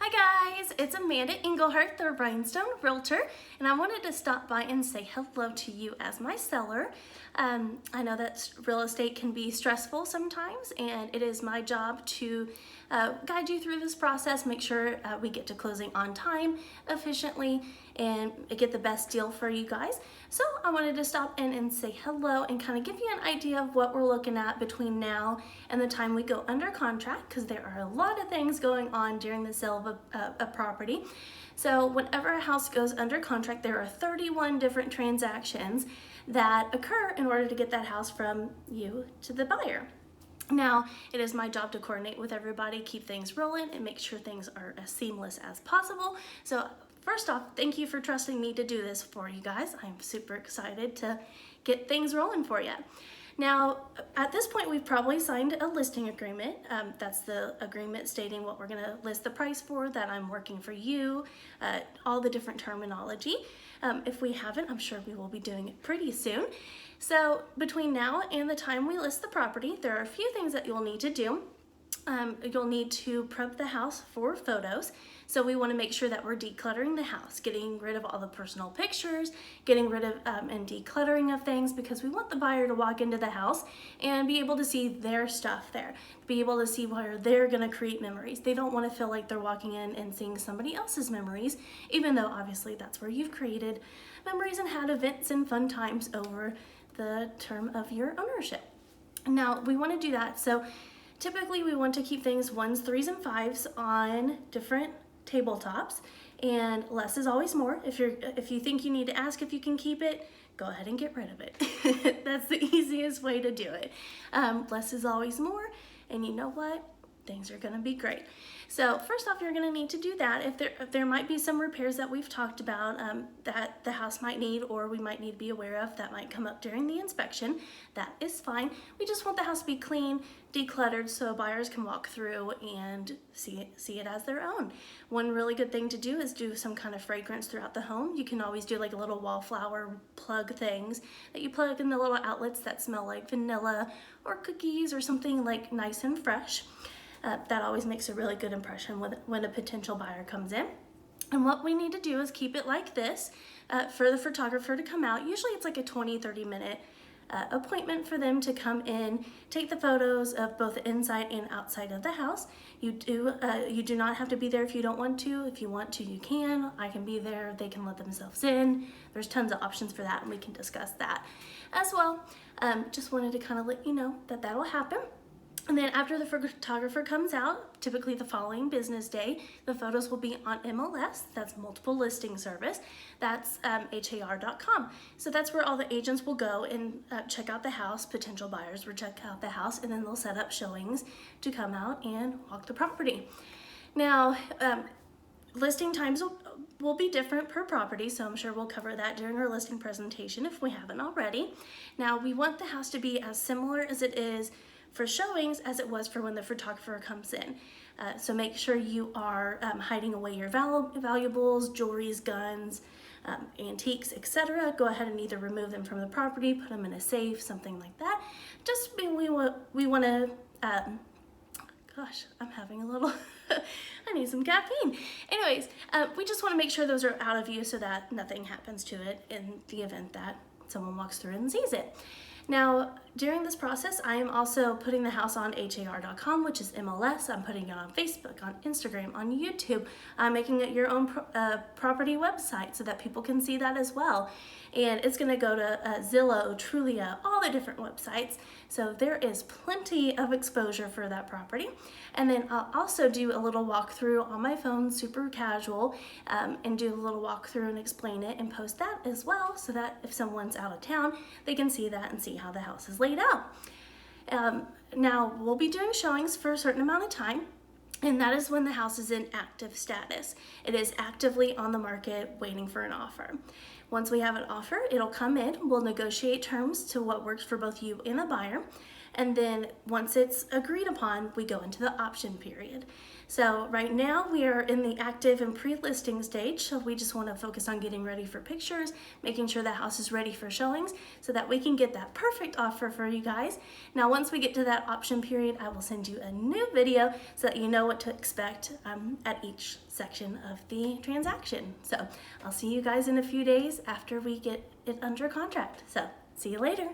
Hi guys, it's Amanda Engelhardt, the Rhinestone Realtor, and I wanted to stop by and say hello to you as my seller. I know that real estate can be stressful sometimes, and it is my job to guide you through this process, make sure we get to closing on time, efficiently, and get the best deal for you guys. So I wanted to stop in and say hello and kind of give you an idea of what we're looking at between now and the time we go under contract, because there are a lot of things going on during the sale of a property. So whenever a house goes under contract, there are 31 different transactions that occur in order to get that house from you to the buyer. Now, it is my job to coordinate with everybody, keep things rolling, and make sure things are as seamless as possible. So first off, thank you for trusting me to do this for you guys. I'm super excited to get things rolling for you. Now, at this point, we've probably signed a listing agreement. That's the agreement stating what we're gonna list the price for, that I'm working for you, all the different terminology. If we haven't, I'm sure we will be doing it pretty soon. So between now and the time we list the property, there are a few things that you'll need to do. You'll need to prep the house for photos. So we want to make sure that we're decluttering the house, getting rid of all the personal pictures, getting rid of and decluttering of things, because we want the buyer to walk into the house and be able to see their stuff there, be able to see where they're going to create memories. They don't want to feel like they're walking in and seeing somebody else's memories, even though obviously that's where you've created memories and had events and fun times over the term of your ownership. Now we want to do that. So typically we want to keep things 1s, 3s, and 5s on different tabletops, and less is always more. If you think you need to ask if you can keep it, go ahead and get rid of it. That's the easiest way to do it. Less is always more, and you know what? Things are gonna be great. So first off, you're gonna need to do that. If there might be some repairs that we've talked about that the house might need, or we might need to be aware of, that might come up during the inspection, that is fine. We just want the house to be clean, decluttered, so buyers can walk through and see it as their own. One really good thing to do is do some kind of fragrance throughout the home. You can always do like a little wallflower plug things that you plug in the little outlets that smell like vanilla or cookies or something like nice and fresh. That always makes a really good impression when a potential buyer comes in. And what we need to do is keep it like this for the photographer to come out. Usually it's like a 20-30 minute appointment for them to come in, take the photos of both the inside and outside of the house. You do not have to be there if you don't want to. If you want to, you can. I can be there. They can let themselves in. There's tons of options for that, and we can discuss that as well. Just wanted to kind of let you know that that'll happen. And then after the photographer comes out, typically the following business day, the photos will be on MLS, that's multiple listing service, that's HAR.com. So that's where all the agents will go and check out the house, potential buyers will check out the house, and then they'll set up showings to come out and walk the property. Now, listing times will be different per property, so I'm sure we'll cover that during our listing presentation if we haven't already. Now, we want the house to be as similar as it is for showings as it was for when the photographer comes in. So make sure you are hiding away your valuables, jewelries, guns, antiques, etc. Go ahead and either remove them from the property, put them in a safe, something like that. Just we want to, gosh, I'm having a little, I need some caffeine. Anyways, we just want to make sure those are out of view so that nothing happens to it in the event that someone walks through and sees it. Now, during this process, I am also putting the house on HAR.com, which is MLS. I'm putting it on Facebook, on Instagram, on YouTube. I'm making it your own property website so that people can see that as well. And it's gonna go to Zillow, Trulia, all the different websites. So there is plenty of exposure for that property. And then I'll also do a little walkthrough on my phone, super casual, and do a little walkthrough and explain it and post that as well, so that if someone's out of town, they can see that and see how the house is laid out. Now, we'll be doing showings for a certain amount of time, and that is when the house is in active status. It is actively on the market waiting for an offer. Once we have an offer, it'll come in, we'll negotiate terms to what works for both you and the buyer, And then once it's agreed upon, we go into the option period. So right now we are in the active and pre-listing stage. So we just want to focus on getting ready for pictures, making sure the house is ready for showings so that we can get that perfect offer for you guys. Now, once we get to that option period, I will send you a new video so that you know what to expect at each section of the transaction. So I'll see you guys in a few days after we get it under contract. So see you later.